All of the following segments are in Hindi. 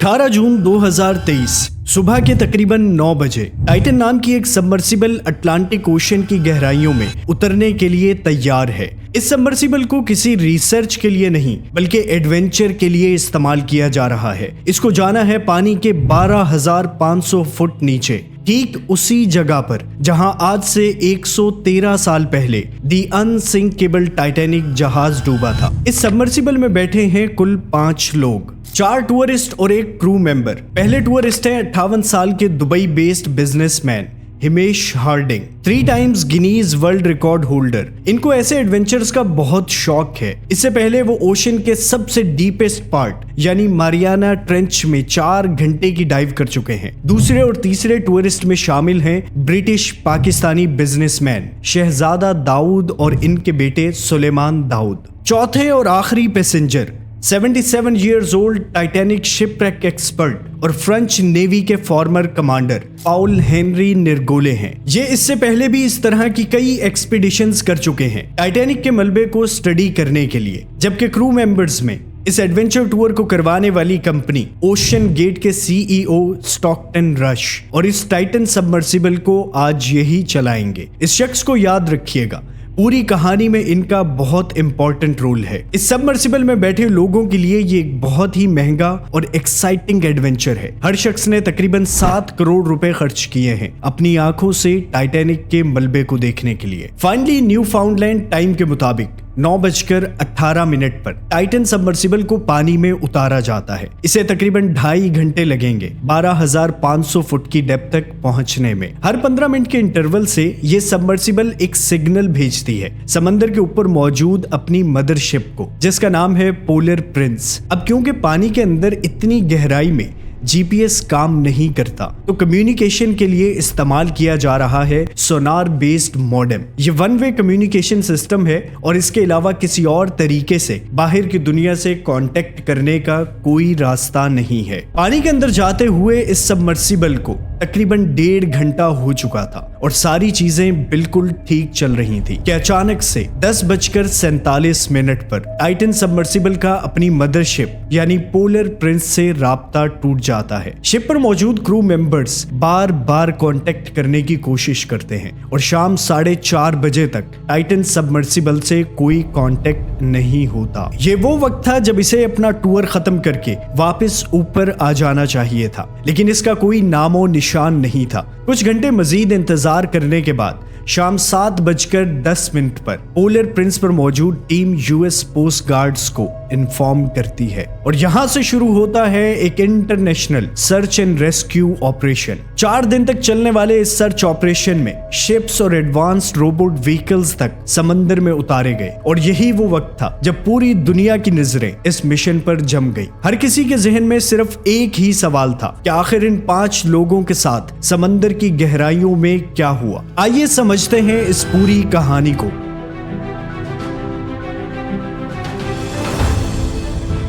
18 जून 2023 सुबह के तकरीबन 9 बजे टाइटन नाम की एक सबमर्सिबल अटलांटिक ओशन की गहराइयों में उतरने के लिए तैयार है। इस सबमर्सिबल को किसी रिसर्च के लिए नहीं बल्कि एडवेंचर के लिए इस्तेमाल किया जा रहा है। इसको जाना है पानी के 12,500 फुट नीचे, ठीक उसी जगह पर जहां आज से 113 साल पहले दी अनसिंकेबल टाइटैनिक जहाज डूबा था। इस सबमर्सिबल में बैठे हैं कुल 5 लोग, 4 टूरिस्ट और एक क्रू मेंबर। पहले टूरिस्ट है 58 साल के Dubai based businessman Hamish Harding, 3 times Guinness world record holder. इनको ऐसे एडवेंचर्स का बहुत शौक है। इससे पहले वो ओशन के सबसे डीपेस्ट पार्ट यानी मारियाना ट्रेंच में 4 घंटे की डाइव कर चुके हैं। दूसरे और तीसरे टूरिस्ट में शामिल हैं ब्रिटिश पाकिस्तानी बिजनेसमैन शहजादा दाऊद और इनके बेटे सुलेमान दाऊद। चौथे और आखिरी passenger 77 years old Titanic shipwreck expert और फ्रेंच नेवी के फॉर्मर कमांडर पाउल हेनरी निर्गोले हैं। ये इससे पहले भी इस तरह की कई एक्सपीडिशंस कर चुके हैं टाइटैनिक के मलबे को स्टडी करने के लिए। जबकि क्रू मेंबर्स में इस एडवेंचर टूर को करवाने वाली कंपनी ओशन गेट के सीईओ स्टॉकटन रश और इस टाइटन सबमर्सिबल को आज यही चलाएंगे। इस शख्स को याद रखिएगा, पूरी कहानी में इनका बहुत इंपॉर्टेंट रोल है। इस सबमर्सिबल में बैठे लोगों के लिए ये एक बहुत ही महंगा और एक्साइटिंग एडवेंचर है। हर शख्स ने तकरीबन 7 करोड़ रुपए खर्च किए हैं अपनी आंखों से टाइटैनिक के मलबे को देखने के लिए। फाइनली न्यू फाउंडलैंड टाइम के मुताबिक 9:18 पर टाइटन सबमर्सिबल को पानी में उतारा जाता है। इसे तकरीबन 2.5 घंटे लगेंगे 12,500 फुट की डेप्थ तक पहुंचने में। हर 15 मिनट के इंटरवल से ये सबमर्सिबल एक सिग्नल भेजती है समंदर के ऊपर मौजूद अपनी मदरशिप को, जिसका नाम है पोलर प्रिंस। अब क्योंकि पानी के अंदर इतनी गहराई में जीपीएस काम नहीं करता तो कम्युनिकेशन के लिए इस्तेमाल किया जा रहा है सोनार बेस्ड मॉडेम। ये 1 वे कम्युनिकेशन सिस्टम है और इसके अलावा किसी और तरीके से बाहर की दुनिया से कांटेक्ट करने का कोई रास्ता नहीं है। पानी के अंदर जाते हुए इस सबमर्सिबल को तकरीबन 1.5 घंटा हो चुका था और सारी चीजें बिल्कुल ठीक चल रही थी कि अचानक से 10:47 पर टाइटन सबमर्सिबल का अपनी मदरशिप यानी पोलर प्रिंस से राब्ता टूट जाता है। शिप पर मौजूद क्रू मेंबर्स बार बार कांटेक्ट करने की कोशिश करते हैं और शाम 4:30 बजे तक टाइटन सबमर्सिबल से कोई कांटेक्ट नहीं होता। ये वो वक्त था जब इसे अपना टूर खत्म करके वापस ऊपर आ जाना चाहिए था, लेकिन इसका कोई नामो निशान नहीं था। कुछ घंटे मजीद इंतजार करने के बाद शाम 7:10 पर पोलर प्रिंस पर मौजूद टीम यूएस पोस्ट गार्ड्स को इन्फॉर्म करती है और यहां से शुरू होता है एक international search and rescue operation. 4 दिन तक चलने वाले इस सर्च ऑपरेशन में शिप्स और एडवांस्ड रोबोट व्हीकल्स तक समंदर में उतारे गए और यही वो वक्त था जब पूरी दुनिया की नजरें इस मिशन पर जम गई। हर किसी के जहन में सिर्फ एक ही सवाल था कि आखिर इन 5 लोगों के साथ समंदर की गहराइयों में क्या हुआ। आइए समझते हैं इस पूरी कहानी को।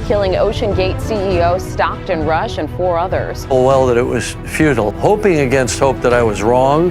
Killing Ocean Gate CEO Stockton Rush and 4 others. Well, that it was futile, hoping against hope that I was wrong.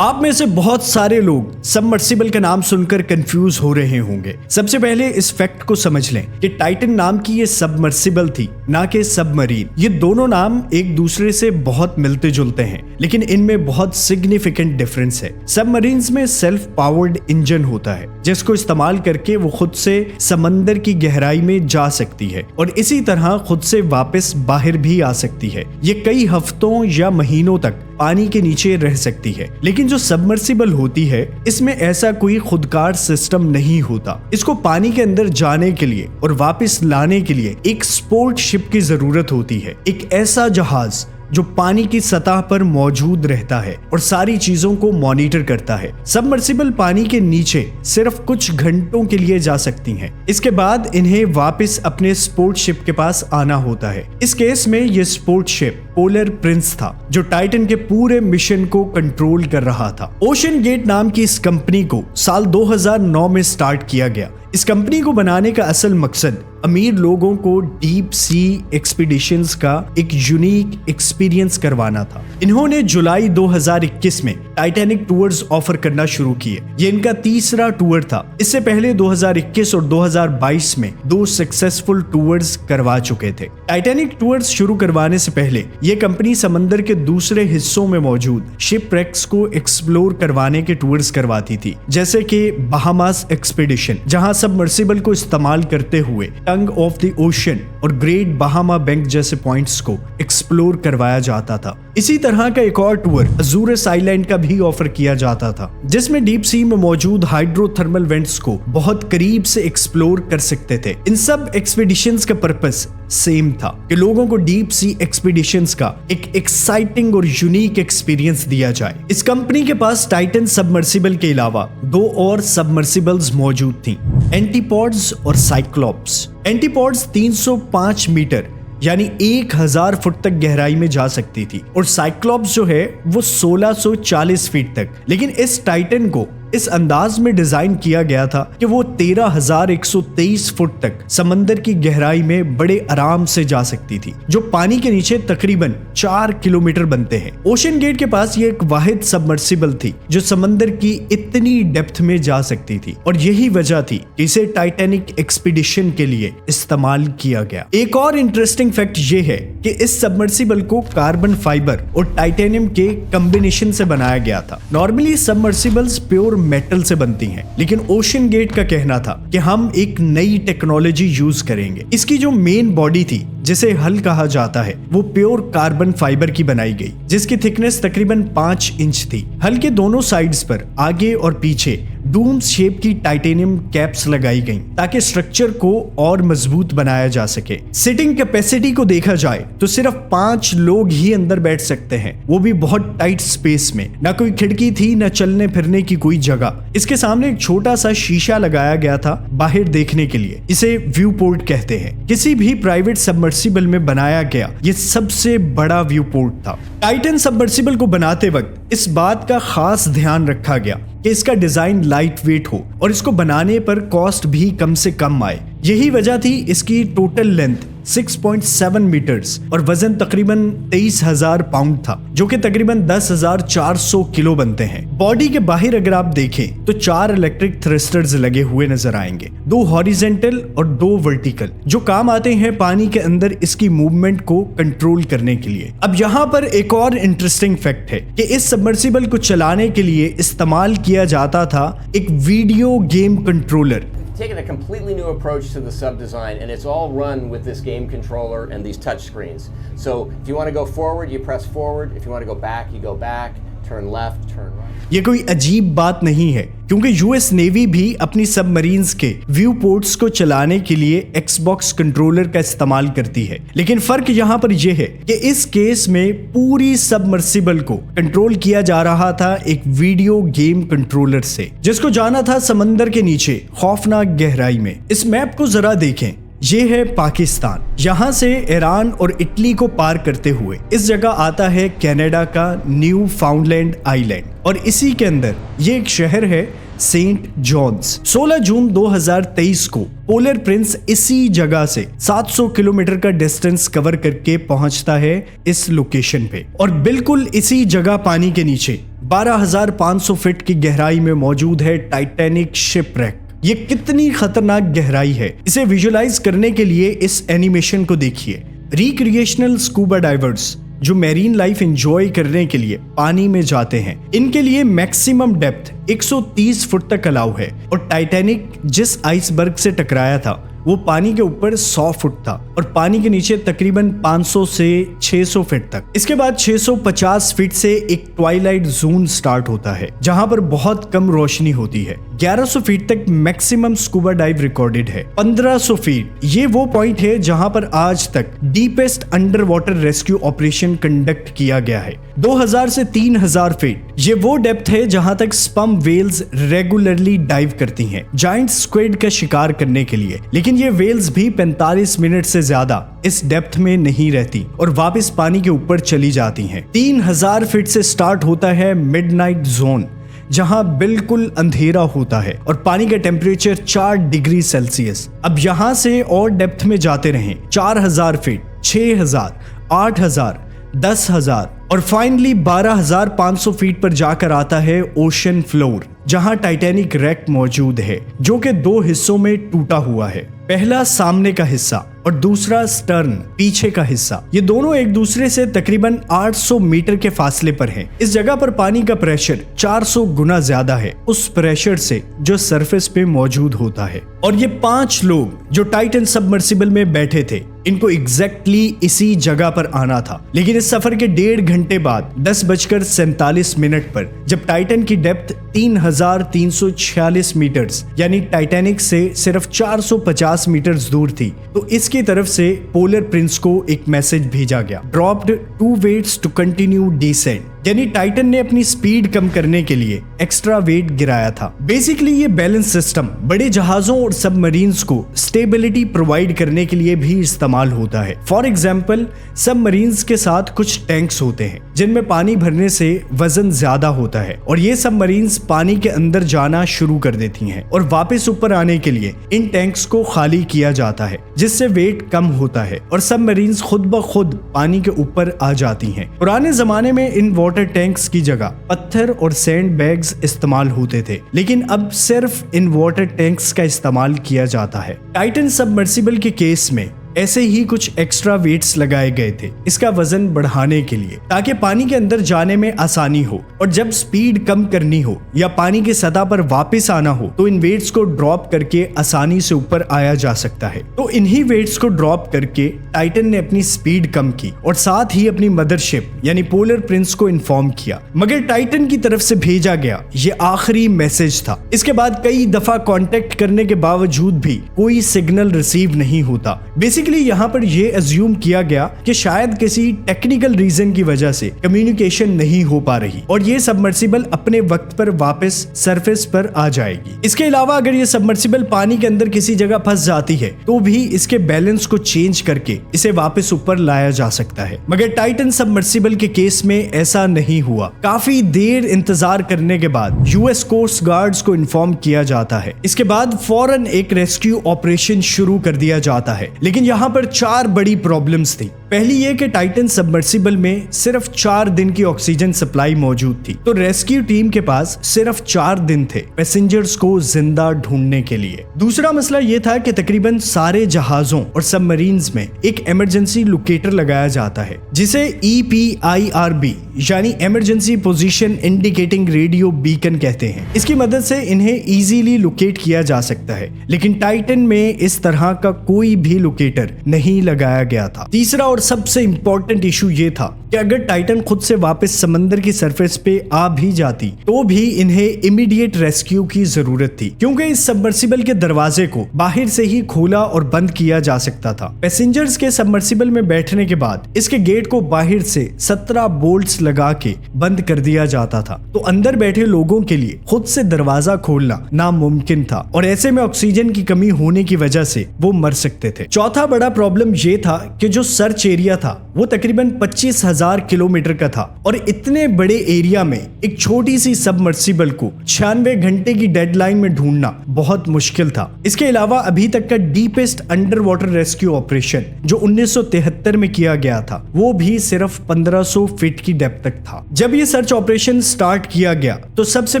आप में से बहुत सारे लोग सबमर्सिबल का नाम सुनकर कंफ्यूज हो रहे होंगे। सबसे पहले इस फैक्ट को समझ लें कि टाइटन नाम की ये सबमर्सिबल थी, ना कि सबमरीन। ये दोनों नाम एक दूसरे से बहुत मिलते जुलते हैं, लेकिन इनमें बहुत सिग्निफिकेंट डिफरेंस है। सबमरीन्स में सेल्फ पावर्ड इंजन होता है जिसको इस्तेमाल करके वो खुद से समंदर की गहराई में जा सकती है और इसी तरह खुद से वापस बाहर भी आ सकती है। ये कई हफ्तों या महीनों तक पानी के नीचे रह सकती है। लेकिन जो सबमर्सिबल होती है इसमें ऐसा कोई खुदकार सिस्टम नहीं होता। इसको पानी के अंदर जाने के लिए और वापस लाने के लिए एक सपोर्ट शिप की जरूरत होती है, एक ऐसा जहाज जो पानी की सतह पर मौजूद रहता है और सारी चीजों को मॉनिटर करता है। सबमर्सिबल पानी के नीचे सिर्फ कुछ घंटों के लिए जा सकती हैं। इसके बाद इन्हें वापस अपने सपोर्ट शिप के पास आना होता है। इस केस में ये सपोर्ट शिप पोलर प्रिंस था जो टाइटन के पूरे मिशन को कंट्रोल कर रहा था। ओशन गेट नाम की इस कंपनी को साल 2009 में स्टार्ट किया गया। इस कंपनी को बनाने का असल मकसद अमीर लोगों को डीप सी एक्सपीडिशंस का एक यूनिक एक्सपीरियंस करवाना था। इन्होंने जुलाई 2021 में टाइटैनिक टूर्स ऑफर करना शुरू किए। ये इनका तीसरा टूर था। इससे पहले 2021 और 2022 में 2 सक्सेसफुल टूर्स करवा चुके थे। टाइटैनिक टूर्स शुरू करवाने से पहले ये कंपनी समंदर के दूसरे हिस्सों में मौजूद शिपरेक्स को एक्सप्लोर करवाने के टूर्स करवाती थी, जैसे कि बहामास एक्सपीडिशन, जहां सबमर्सिबल को इस्तेमाल करते हुए टंग ऑफ द ओशन और ग्रेट बहामा बैंक जैसे पॉइंट्स को एक्सप्लोर करवाया जाता था। इसी तरह का एक और टूर अजूरस आइलैंड का भी ऑफर किया जाता था, जिसमें डीप सी में मौजूद हाइड्रोथर्मल वेंट्स को बहुत करीब से एक्सप्लोर कर सकते थे। इन सब एक्सपीडिशंस का पर्पस सेम था कि लोगों को डीप सी एक्सपीडिशंस का एक एक्साइटिंग और यूनिक एक्सपीरियंस दिया जाए। इस कंपनी के पास टाइटन सबमर्सिबल के अलावा 2 और सबमर्सिबल्स मौजूद थी, एंटीपॉड्स और साइक्लोप्स। एंटीपॉड्स 305 मीटर यानी 1000 फुट तक गहराई में जा सकती थी और साइक्लोप्स जो है वो 1640 फीट तक। लेकिन इस टाइटन को इस अंदाज में डिजाइन किया गया था कि वो 13,123 फुट तक समंदर की गहराई में बड़े आराम से जा सकती थी, जो पानी के नीचे तकरीबन 4 किलोमीटर बनते हैं। ओशन गेट के पास ये एक वाहिद सबमर्सिबल थी जो समंदर की इतनी डेप्थ में जा सकती थी, और यही वजह थी कि इसे टाइटैनिक एक्सपीडिशन के लिए इस्तेमाल किया गया। एक और इंटरेस्टिंग फैक्ट ये है कि इस सबमर्सिबल को कार्बन फाइबर और टाइटेनियम के कॉम्बिनेशन से बनाया गया था। नॉर्मली सबमर्सिबल्स प्योर मेटल से बनती हैं, लेकिन ओशन गेट का कहना था कि हम एक नई टेक्नोलॉजी यूज करेंगे। इसकी जो मेन बॉडी थी, जिसे हल कहा जाता है, वो प्योर कार्बन फाइबर की बनाई गई, जिसकी थिकनेस तकरीबन 5 इंच थी। हल के दोनों साइड्स पर आगे और पीछे डूम शेप की टाइटेनियम कैप्स लगाई गईं, ताकि स्ट्रक्चर को और मजबूत बनाया जा सके। सिटिंग कैपेसिटी को देखा जाए तो सिर्फ 5 लोग ही अंदर बैठ सकते हैं, वो भी बहुत टाइट स्पेस में। ना कोई खिड़की थी, ना चलने फिरने की कोई जगह। इसके सामने एक छोटा सा शीशा लगाया गया था बाहर देखने के लिए। इसे व्यू पोर्ट कहते हैं। किसी भी प्राइवेट सबमर्सिबल में बनाया गया ये सबसे बड़ा व्यू पोर्ट था। टाइटन सबमर्सिबल को बनाते वक्त इस बात का खास ध्यान रखा गया कि इसका डिजाइन लाइट वेट हो और इसको बनाने पर कॉस्ट भी कम से कम आए। यही वजह थी इसकी टोटल लेंथ 6.7 मीटर्स और वजन तकरीबन 23,000 पाउंड था, जो कि तकरीबन 10,400 किलो बनते हैं। बॉडी के बाहर अगर आप देखें तो 4 इलेक्ट्रिक थ्रस्टर्स लगे हुए नजर आएंगे, 2 हॉरिजेंटल और 2 वर्टिकल, जो काम आते हैं पानी के अंदर इसकी मूवमेंट को कंट्रोल करने के लिए। अब यहाँ पर एक और इंटरेस्टिंग फैक्ट है कि इस सबमर्सिबल को चलाने के लिए इस्तेमाल किया जाता था एक video game controller. Taken a completely new approach to the sub design, and it's all run with this game controller and these touch screens. So if you want to go forward, you press forward. If you want to go back, you go back. Turn left, turn right. ये कोई अजीब बात नहीं है, क्योंकि यूएस नेवी भी अपनी सबमरीन्स के व्यू पोर्ट्स को चलाने के लिए एक्सबॉक्स कंट्रोलर का इस्तेमाल करती है। लेकिन फर्क यहाँ पर यह है कि इस केस में पूरी सबमर्सिबल को कंट्रोल किया जा रहा था एक वीडियो गेम कंट्रोलर से, जिसको जाना था समंदर के नीचे खौफनाक गहराई में। इस मैप को जरा देखें, ये है पाकिस्तान। यहाँ से ईरान और इटली को पार करते हुए इस जगह आता है कनाडा का न्यू फाउंडलैंड आइलैंड, और इसी के अंदर ये एक शहर है सेंट जॉन्स। 16 जून 2023 को पोलर प्रिंस इसी जगह से 700 किलोमीटर का डिस्टेंस कवर करके पहुंचता है इस लोकेशन पे, और बिल्कुल इसी जगह पानी के नीचे 12,500 फीट की गहराई में मौजूद है टाइटैनिक शिपरेक। ये कितनी खतरनाक गहराई है, इसे विजुअलाइज करने के लिए इस एनिमेशन को देखिए। रिक्रिएशनल स्कूबा डाइवर्स जो मैरीन लाइफ एंजॉय करने के लिए पानी में जाते हैं, इनके लिए मैक्सिमम डेप्थ 130 फुट तक अलाउ है, और टाइटैनिक जिस आइसबर्ग से टकराया था वो पानी के ऊपर 100 फुट था और पानी के नीचे तकरीबन 500 से 600 फीट तक। इसके बाद 650 फीट से एक ट्वाइलाइट जोन स्टार्ट होता है, जहां पर बहुत कम रोशनी होती है। 1100 फीट तक मैक्सिमम स्कूबा डाइव रिकॉर्डेड है। 1500 फीट ये वो पॉइंट है जहां पर आज तक deepest under water rescue operation conduct किया गया है। 2000 से 3000 फीट ये वो डेप्थ है जहां तक स्पम वेल्स रेगुलरली डाइव करती हैं जायंट स्क्विड का शिकार करने के लिए, लेकिन ये वेल्स भी 45 मिनट से ज्यादा इस डेप्थ में नहीं रहती और वापस पानी के ऊपर चली जाती हैं। 3000 फीट से स्टार्ट होता है मिडनाइट जोन, जहां बिल्कुल अंधेरा होता है और पानी का टेम्परेचर 4 डिग्री सेल्सियस। अब यहां से और डेप्थ में जाते रहें 4000 फीट, 6000, 8000, 10,000 और फाइनली 12,500 फीट पर जाकर आता है ओशन फ्लोर, जहां टाइटैनिक रैक मौजूद है, जो कि 2 हिस्सों में टूटा हुआ है। पहला सामने का हिस्सा और दूसरा स्टर्न, पीछे का हिस्सा। ये दोनों एक दूसरे से तकरीबन 800 मीटर के फासले पर हैं। इस जगह पर पानी का प्रेशर 400 गुना ज्यादा है उस प्रेशर से जो सरफेस पे मौजूद होता है। और ये 5 लोग जो टाइटन सबमर्सिबल में बैठे थे, इनको एग्जैक्टली इसी जगह पर आना था। लेकिन इस सफर के 1.5 घंटे बाद 10:47 पर जब टाइटन की डेप्थ 3,346 मीटर्स यानी टाइटैनिक से सिर्फ 450 मीटर्स दूर थी, तो इसकी तरफ से पोलर प्रिंस को एक मैसेज भेजा गया, dropped 2 weights to continue descent, यानी टाइटन ने अपनी स्पीड कम करने के लिए एक्स्ट्रा वेट गिराया था। बेसिकली ये बैलेंस सिस्टम बड़े जहाजों और सबमरीन्स को स्टेबिलिटी प्रोवाइड करने के लिए भी इस्तेमाल होता है। फॉर एग्जाम्पल, सबमरीन्स के साथ कुछ टैंक्स होते हैं जिनमें पानी भरने से वजन ज्यादा होता है और ये सबमरीन्स पानी के अंदर जाना शुरू कर देती हैं और वापस ऊपर आने के लिए इन टैंक्स को खाली किया जाता है, जिससे वेट कम होता है और सबमरीन्स खुद ब खुद पानी के ऊपर आ जाती हैं। पुराने जमाने में इन वाटर टैंक्स की जगह पत्थर और सैंड बैग्स इस्तेमाल होते थे, लेकिन अब सिर्फ इन वाटर टैंक्स का इस्तेमाल किया जाता है। टाइटन सबमर्सिबल के केस में ऐसे ही कुछ एक्स्ट्रा वेट्स लगाए गए थे इसका वजन बढ़ाने के लिए, ताकि पानी के अंदर जाने में आसानी हो और जब स्पीड कम करनी हो या पानी की सतह पर वापस आना हो तो इन वेट्स को ड्रॉप करके आसानी से ऊपर आया जा सकता है। तो इन्हीं वेट्स को ड्रॉप करके टाइटन ने अपनी स्पीड कम की और साथ ही अपनी मदरशिप यानी पोलर प्रिंस को इन्फॉर्म किया, मगर टाइटन की तरफ से भेजा गया ये आखिरी मैसेज था। इसके बाद कई दफा कांटेक्ट करने के बावजूद भी कोई सिग्नल रिसीव नहीं होता। बेसिकली यहाँ पर यह अज्यूम किया गया कि शायद किसी टेक्निकल रीजन की वजह से कम्युनिकेशन नहीं हो पा रही और ये सबमर्सिबल अपने वक्त पर वापस सरफेस पर आ जाएगी। इसके अलावा अगर ये सबमर्सिबल पानी के अंदर किसी जगह फंस जाती है तो भी इसके बैलेंस को चेंज करके इसे वापस ऊपर लाया जा सकता है, मगर टाइटन सबमर्सिबल के केस में ऐसा नहीं हुआ। काफी देर इंतजार करने के बाद यूएस कोस्ट गार्ड्स को इन्फॉर्म किया जाता है। इसके बाद फौरन एक रेस्क्यू ऑपरेशन शुरू कर दिया जाता है, लेकिन यहाँ पर 4 बड़ी प्रॉब्लम्स थी। पहली ये कि टाइटन सबमर्सिबल में सिर्फ 4 दिन की ऑक्सीजन सप्लाई मौजूद थी, तो रेस्क्यू टीम के पास सिर्फ 4 दिन थे पैसेंजर्स को जिंदा ढूंढने के लिए। दूसरा मसला ये था कि तकरीबन सारे जहाजों और सबमरीन्स में एक इमरजेंसी लोकेटर लगाया जाता है जिसे EPIRB यानी emergency position indicating radio beacon कहते हैं। इसकी मदद से इन्हें इजीली लोकेट किया जा सकता है, लेकिन टाइटन में इस तरह का कोई भी लोकेटर नहीं लगाया गया था। तीसरा और सबसे इंपॉर्टेंट इशू ये था कि अगर टाइटन खुद से वापस समंदर की सरफेस पे आ भी जाती तो भी इन्हें इमीडिएट रेस्क्यू की जरूरत थी, क्योंकि इस सबमर्सिबल के दरवाजे को बाहर से ही खोला और बंद किया जा सकता था। पैसेंजर्स के सबमर्सिबल में बैठने के बाद इसके गेट को बाहर से 17 बोल्ट्स लगा के बंद कर दिया जाता था, तो अंदर बैठे लोगों के लिए खुद से दरवाजा खोलना नामुमकिन था और ऐसे में ऑक्सीजन की कमी होने की वजह से वो मर सकते थे। चौथा बड़ा प्रॉब्लम ये था कि जो सर्च एरिया था वो तकरीबन 25,000 किलोमीटर का था और इतने बड़े एरिया में एक छोटी सी सबमर्सिबल को 96 घंटे की डेडलाइन में ढूंढना बहुत मुश्किल था। इसके अलावा अभी तक का deepest under water rescue operation जो 1973 में किया गया था वो भी सिर्फ 1500 फीट की डेप्थ तक था। जब ये सर्च ऑपरेशन स्टार्ट किया गया तो सबसे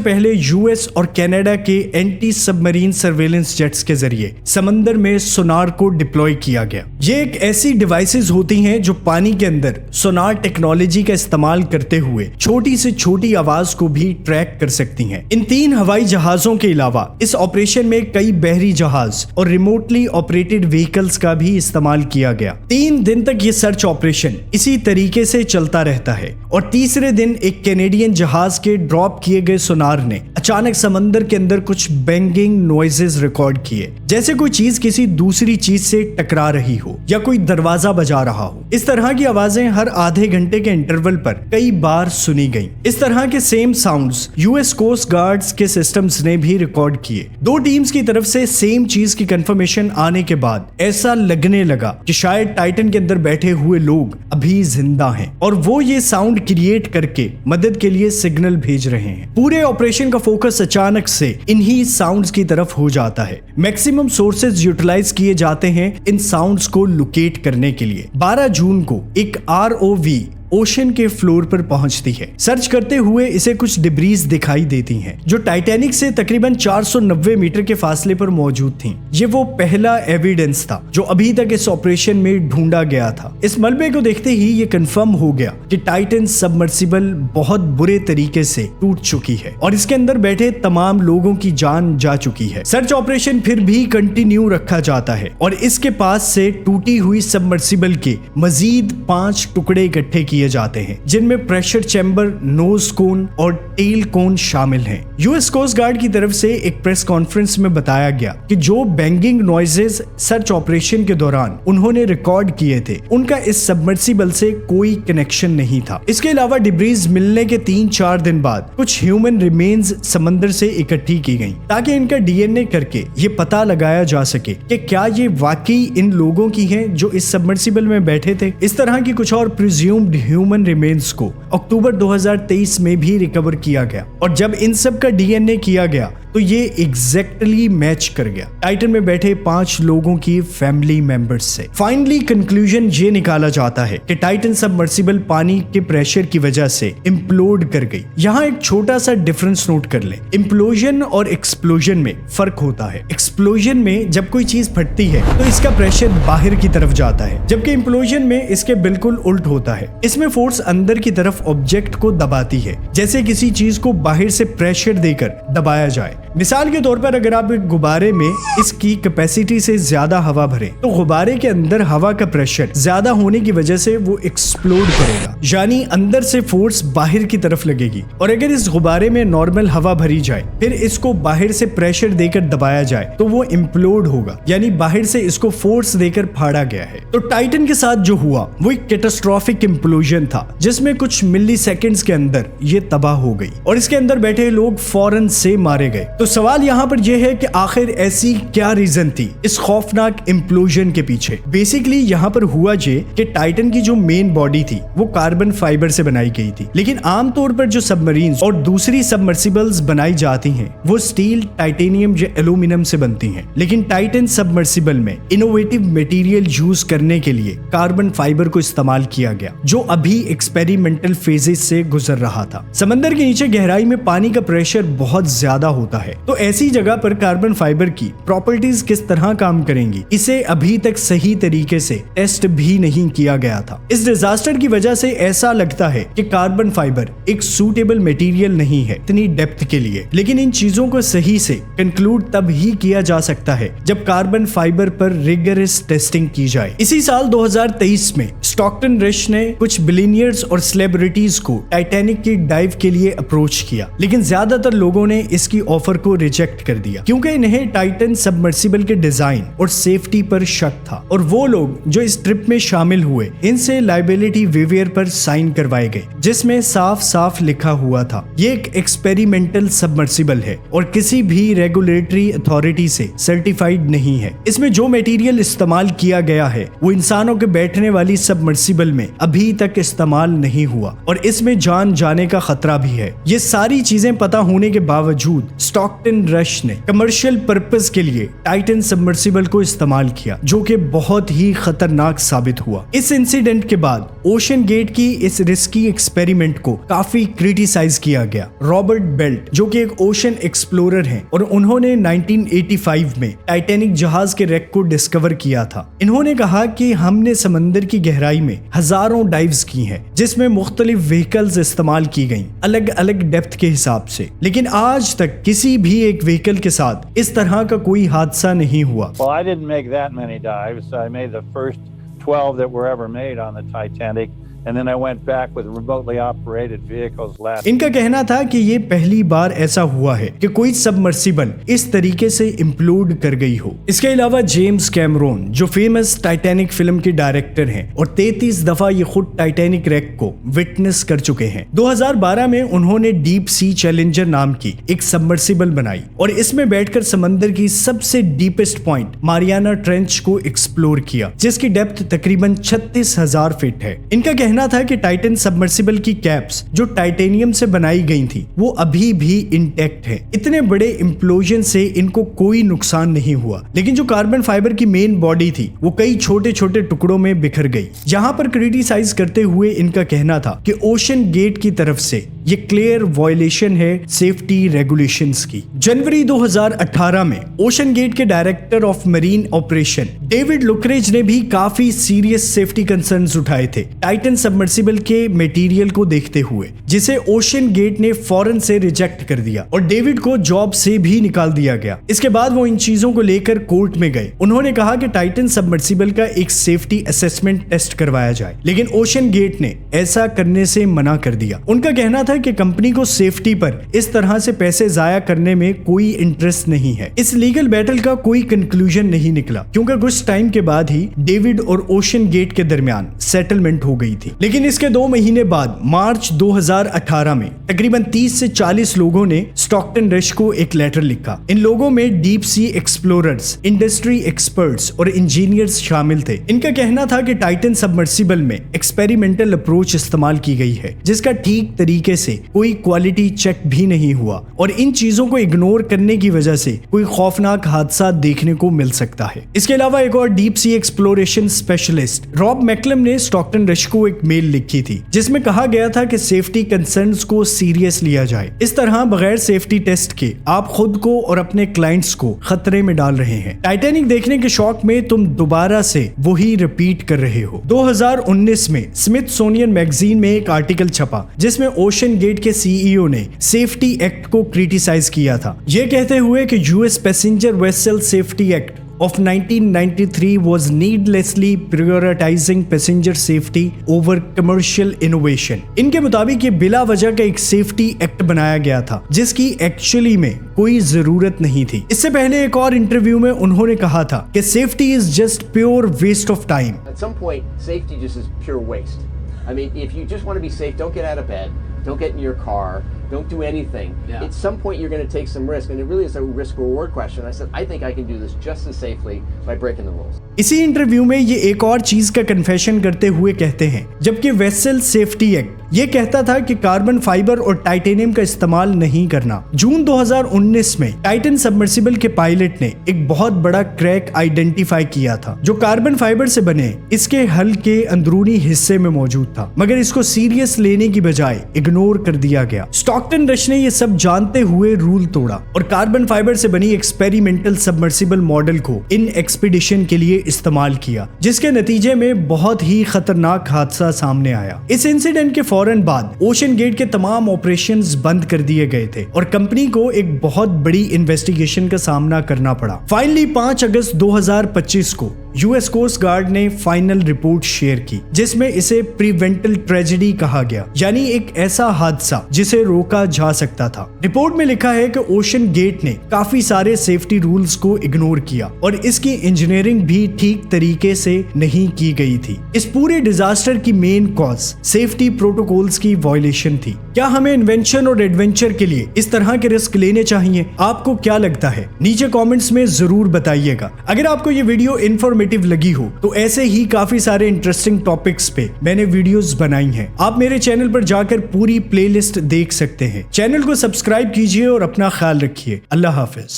पहले यूएस और कनाडा के एंटी सबमरीन सर्वेलेंस जेट्स के जरिए समंदर में सोनार को डिप्लॉय किया गया। ये एक ऐसी डिवाइसेस होती हैं जो पानी के अंदर सोनार टेक्नोलॉजी का इस्तेमाल करते हुए छोटी से छोटी आवाज को भी ट्रैक कर सकती हैं। इन 3 हवाई जहाजों के अलावा इस ऑपरेशन में कई बहरी जहाज और रिमोटली ऑपरेटेड व्हीकल्स का भी इस्तेमाल किया गया। 3 दिन तक ये सर्च ऑपरेशन इसी तरीके से चलता रहता है और तीसरे दिन एक कैनेडियन जहाज के ड्रॉप किए गए सोनार ने अचानक समंदर के अंदर कुछ बैंगिंग नॉइजेस रिकॉर्ड किए, जैसे कोई चीज किसी दूसरी चीज से टकरा रही हो या कोई दरवाजा बजा रहा रहा हो। इस तरह की आवाजें हर आधे घंटे के इंटरवल पर कई बार सुनी गईं। इस तरह के same sounds US coast guards के सिस्टम्स ने भी रिकॉर्ड किए। दो टीम्स की तरफ से सेम चीज की कंफर्मेशन आने के बाद ऐसा लगने लगा कि शायद टाइटन के अंदर बैठे हुए लोग अभी जिंदा हैं और वो ये साउंड क्रिएट करके मदद के लिए सिग्नल भेज रहे हैं। पूरे ऑपरेशन का फोकस अचानक से इन्हीं साउंड्स की तरफ हो जाता है। मैक्सिमम सोर्सेज यूटिलाइज किए जाते हैं इन साउंड्स को लोकेट करने के लिए। 12 जून को एक ROV ओशन के फ्लोर पर पहुंचती है। सर्च करते हुए इसे कुछ डिब्रीज दिखाई देती हैं जो टाइटैनिक से तकरीबन 490 मीटर के फासले पर मौजूद थीं। ये वो पहला एविडेंस था जो अभी तक इस ऑपरेशन में ढूंढा गया था। इस मलबे को देखते ही ये कंफर्म हो गया कि टाइटन सबमर्सिबल बहुत बुरे तरीके से टूट चुकी है और इसके अंदर बैठे तमाम लोगों की जान जा चुकी है। सर्च ऑपरेशन फिर भी कंटिन्यू रखा जाता है और इसके पास से टूटी हुई सबमर्सिबल के मजीद 5 टुकड़े इकट्ठे किए जाते हैं जिनमें प्रेशर चैम्बर, नोज कोन और टेल कोन शामिल हैं। यूएस कोस्ट गार्ड की तरफ से एक प्रेस कॉन्फ्रेंस में बताया गया कि जो बैंगिंग नॉइजेस सर्च ऑपरेशन के दौरान उन्होंने रिकॉर्ड किए थे उनका इस सबमर्सिबल से कोई कनेक्शन नहीं था। इसके अलावा डिब्रीज मिलने के 3-4 दिन बाद कुछ ह्यूमन रिमेन्स समंदर से इकट्ठी की गई ताकि इनका DNA करके ये पता लगाया जा सके कि क्या ये वाकई इन लोगों की हैं जो इस सबमर्सिबल में बैठे थे। इस तरह की कुछ और प्रिज्यूम्ड ह्यूमन रिमेन्स को अक्टूबर 2023 में भी रिकवर किया गया और जब इन सब का DNA किया गया तो ये एग्जैक्टली मैच कर गया टाइटन में बैठे 5 लोगों की फैमिली मेंबर्स से। फाइनली कंक्लूजन ये निकाला जाता है कि टाइटन सबमर्सिबल पानी के प्रेशर की वजह से इम्प्लोड कर गई। यहाँ एक छोटा सा डिफरेंस नोट कर ले। इम्प्लोजन और एक्सप्लोजन में फर्क होता है। एक्सप्लोजन में जब कोई चीज फटती है तो इसका प्रेशर बाहर की तरफ जाता है, जबकि इम्प्लोजन में इसके बिल्कुल उल्ट होता है। इसमें फोर्स अंदर की तरफ ऑब्जेक्ट को दबाती है, जैसे किसी चीज को बाहर से प्रेशर देकर दबाया जाए। मिसाल के तौर पर अगर आप एक गुब्बारे में इसकी कैपेसिटी से ज्यादा हवा भरें तो गुब्बारे के अंदर हवा का प्रेशर ज्यादा होने की वजह से वो एक्सप्लोड करेगा, यानी अंदर से फोर्स बाहर की तरफ लगेगी। और अगर इस गुब्बारे में नॉर्मल हवा भरी जाए फिर इसको बाहर से प्रेशर देकर दबाया जाए तो वो इम्प्लोड होगा, यानी बाहर से इसको फोर्स देकर फाड़ा गया है। तो टाइटन के साथ जो हुआ वो एक कैटास्ट्रोफिक इम्प्लोजन था जिसमें कुछ मिली सेकेंड्स के अंदर ये तबाह हो गई और इसके अंदर बैठे लोग फौरन से मारे गए। तो सवाल यहाँ पर यह है कि आखिर ऐसी क्या रीजन थी इस खौफनाक इम्प्लोजन के पीछे। बेसिकली यहाँ पर हुआ ये कि टाइटन की जो मेन बॉडी थी वो कार्बन फाइबर से बनाई गई थी, लेकिन आमतौर पर जो सबमरीन्स और दूसरी सबमर्सिबल्स बनाई जाती हैं वो स्टील, टाइटेनियम या एल्यूमिनियम से बनती हैं। लेकिन टाइटन सबमर्सिबल में इनोवेटिव मटेरियल यूज करने के लिए कार्बन फाइबर को इस्तेमाल किया गया जो अभी एक्सपेरिमेंटल फेजेस से गुजर रहा था। समंदर के नीचे गहराई में पानी का प्रेशर बहुत ज्यादा होता है, तो ऐसी जगह पर कार्बन फाइबर की प्रॉपर्टीज किस तरह काम करेंगी इसे अभी तक सही तरीके से टेस्ट भी नहीं किया गया था। इस डिजास्टर की वजह से ऐसा लगता है कि कार्बन फाइबर एक सूटेबल मटेरियल नहीं है इतनी डेप्थ के लिए, लेकिन इन चीजों को सही से कंक्लूड तब ही किया जा सकता है जब कार्बन फाइबर पर रिगरस टेस्टिंग की जाए। इसी साल 2023 में स्टॉकटन रश ने कुछ बिलियनियर्स और सेलिब्रिटीज को टाइटैनिक की डाइव के लिए अप्रोच किया, लेकिन ज्यादातर लोगों ने इसकी ऑफर को रिजेक्ट कर दिया क्योंकि इन्हें टाइटन सबमर्सिबल के डिजाइन और सेफ्टी पर शक था और वो लोग जो इस ट्रिप में शामिल हुए इनसे लायबिलिटी वेवियर पर साइन करवाए गए जिसमें साफ साफ लिखा हुआ था ये एक एक्सपेरिमेंटल सबमर्सिबल है और किसी भी रेगुलेटरी अथॉरिटी से सर्टिफाइड नहीं है। इसमें जो मटेरियल इस्तेमाल किया गया है वो इंसानों के बैठने वाली सबमर्सिबल में अभी तक इस्तेमाल नहीं हुआ और इसमें जान जाने का खतरा भी है। ये सारी चीजें पता होने के बावजूद स्टॉकटन रश ने कमर्शियल पर्पस के लिए टाइटन सबमर्सिबल को इस्तेमाल किया जो कि बहुत ही खतरनाक साबित हुआ। इस इंसिडेंट के बाद ओशन गेट की इस रिस्की एक्सपेरिमेंट को काफी क्रिटिसाइज किया गया। रॉबर्ट बेल्ट जो कि एक ओशन एक्सप्लोरर हैं और उन्होंने 1985 में टाइटैनिक जहाज के रेक को डिस्कवर किया था। इन्होंने कहा कि हमने समंदर की गहराई में हजारों डाइव्स की हैं जिसमें मुख्तलिफ व्हीकल्स इस्तेमाल की गई अलग अलग डेप्थ के हिसाब से, लेकिन आज तक किसी भी एक व्हीकल के साथ इस तरह का कोई हादसा नहीं हुआ। Well, I didn't make that many dives. I made the first 12 that were ever made on the Titanic. and then I went back with remotely operated vehicles last. इनका कहना था कि ये पहली बार ऐसा हुआ है कि कोई सबमर्सिबल इस तरीके से इम्प्लोड कर गई हो। इसके अलावा जेम्स कैमरून जो फेमस टाइटैनिक फिल्म के डायरेक्टर हैं और 33 दफा ये खुद टाइटैनिक रैक को विटनेस कर चुके हैं। 2012 में उन्होंने डीप सी चैलेंजर नाम की एक सबमर्सिबल बनाई और इसमें बैठकर समंदर की सबसे डीपेस्ट पॉइंट मारियाना ट्रेंच को एक्सप्लोर किया, जिसकी डेप्थ तकरीबन 36,000 फीट है। इनका कहना था कि टाइटन सबमर्सिबल की कैप्स जो टाइटेनियम से बनाई गई थी वो अभी भी इंटैक्ट है। इतने बड़े इम्प्लोजन से इनको कोई नुकसान नहीं हुआ, लेकिन जो कार्बन फाइबर की मेन बॉडी थी वो कई छोटे छोटे टुकड़ों में बिखर गई। जहां पर क्रिटिसाइज करते हुए इनका कहना था कि ओशन गेट की तरफ से ये क्लियर वायलेशन है सेफ्टी रेगुलेशंस की। जनवरी 2018 में ओशन गेट के director of marine operation David Lochridge ने भी काफी सीरियस सेफ्टी कंसर्न्स उठाए थे टाइटन सबमर्सिबल के मटेरियल को देखते हुए, जिसे ओशन गेट ने फौरन से रिजेक्ट कर दिया और डेविड को जॉब से भी निकाल दिया गया। इसके बाद वो इन चीजों को लेकर कोर्ट में गए। उन्होंने कहा कि टाइटन सबमर्सिबल का एक सेफ्टी असेसमेंट टेस्ट करवाया जाए, लेकिन ओशन गेट ने ऐसा करने से मना कर दिया। उनका कहना था कि कंपनी को सेफ्टी पर इस तरह से पैसे जाया करने में कोई इंटरेस्ट नहीं है। इस लीगल बैटल का कोई कंक्लूजन नहीं निकला, क्योंकि कुछ टाइम के बाद ही डेविड और ओशन गेट के दरमियान सेटलमेंट हो गई थी। लेकिन इसके 2 महीने बाद मार्च 2018 में तकरीबन 30 से 40 लोगों ने स्टॉकटन रश को एक लेटर लिखा। इन लोगों में deep sea explorers, industry experts और इंजीनियर्स शामिल थे। इनका कहना था कि टाइटन सबमर्सिबल में एक्सपेरिमेंटल अप्रोच इस्तेमाल की गई है, जिसका ठीक तरीके से कोई क्वालिटी चेक भी नहीं हुआ और इन चीजों को इग्नोर करने की वजह से कोई खौफनाक हादसा देखने को मिल सकता है। इसके अलावा एक और deep sea exploration specialist Rob McCallum ने स्टॉकटन रश को एक मेल लिखी थी, जिसमें कहा गया था कि सेफ्टी कंसर्न्स को सीरियस लिया जाए। इस तरह बगैर सेफ्टी टेस्ट के आप खुद को और अपने क्लाइंट्स को खतरे में डाल रहे हैं। टाइटैनिक देखने के शौक में तुम दोबारा से वही रिपीट कर रहे हो। 2019 में स्मिथसोनियन मैगजीन में एक आर्टिकल छपा जिसमें ओशन गेट के सीईओ ने सेफ्टी एक्ट को क्रिटिसाइज किया था, ये कहते हुए कि US passenger vessel safety act of 1993 was needlessly prioritizing passenger safety over commercial innovation। इनके मुताबिक ये बिला वजह का एक सेफ्टी एक्ट बनाया गया था जिसकी एक्चुअली में कोई जरूरत नहीं थी। इससे पहले एक और इंटरव्यू में उन्होंने कहा था कि safety is just pure waste of time. At some point, safety just is pure waste. I mean, if you just want to be safe, don't get out of bed, don't get in your car, don't do anything. Yeah. At some point, you're going to take some risk, and it really is a risk-reward question. I said, I think I can do this just as safely by breaking the rules. इसी इंटरव्यू में ये एक और चीज का कन्फेशन करते हुए कहते हैं, जबकि वेसल सेफ्टी एक्ट ये कहता था कि कार्बन फाइबर और टाइटेनियम का इस्तेमाल नहीं करना। जून 2019 में टाइटन सबमर्सिबल के पायलट ने एक बहुत बड़ा क्रैक आइडेंटिफाई किया था जो कार्बन फाइबर से बने इसके हल के अंदरूनी हिस्से में मौजूद था, मगर इसको सीरियस लेने की बजाय इग्नोर कर दिया गया। स्टॉकटन रश ने ये सब जानते हुए रूल तोड़ा और कार्बन फाइबर से बनी एक्सपेरिमेंटल सबमर्सिबल मॉडल को इन एक्सपीडिशन के लिए इस्तेमाल किया, जिसके नतीजे में बहुत ही खतरनाक हादसा सामने आया। इस इंसिडेंट के फौरन बाद ओशन गेट के तमाम ऑपरेशंस बंद कर दिए गए थे और कंपनी को एक बहुत बड़ी इन्वेस्टिगेशन का सामना करना पड़ा। फाइनली 5 अगस्त 2025 को यूएस कोस्ट गार्ड ने फाइनल रिपोर्ट शेयर की, जिसमें इसे प्रिवेंटल ट्रेजेडी कहा गया, यानी एक ऐसा हादसा जिसे रोका जा सकता था। रिपोर्ट में लिखा है कि ओशन गेट ने काफी सारे सेफ्टी रूल्स को इग्नोर किया और इसकी इंजीनियरिंग भी ठीक तरीके से नहीं की गई थी। इस पूरे डिजास्टर की मेन कॉज सेफ्टी प्रोटोकॉल्स की वायलेशन थी। क्या हमें इन्वेंशन और एडवेंचर के लिए इस तरह के रिस्क लेने चाहिए? आपको क्या लगता है? नीचे कमेंट्स में जरूर बताइएगा। अगर आपको ये वीडियो इन्फॉर्मेटिव लगी हो तो ऐसे ही काफी सारे इंटरेस्टिंग टॉपिक्स पे मैंने वीडियोस बनाई हैं। आप मेरे चैनल पर जाकर पूरी प्लेलिस्ट देख सकते हैं। चैनल को सब्सक्राइब कीजिए और अपना ख्याल रखिए। अल्लाह हाफिज।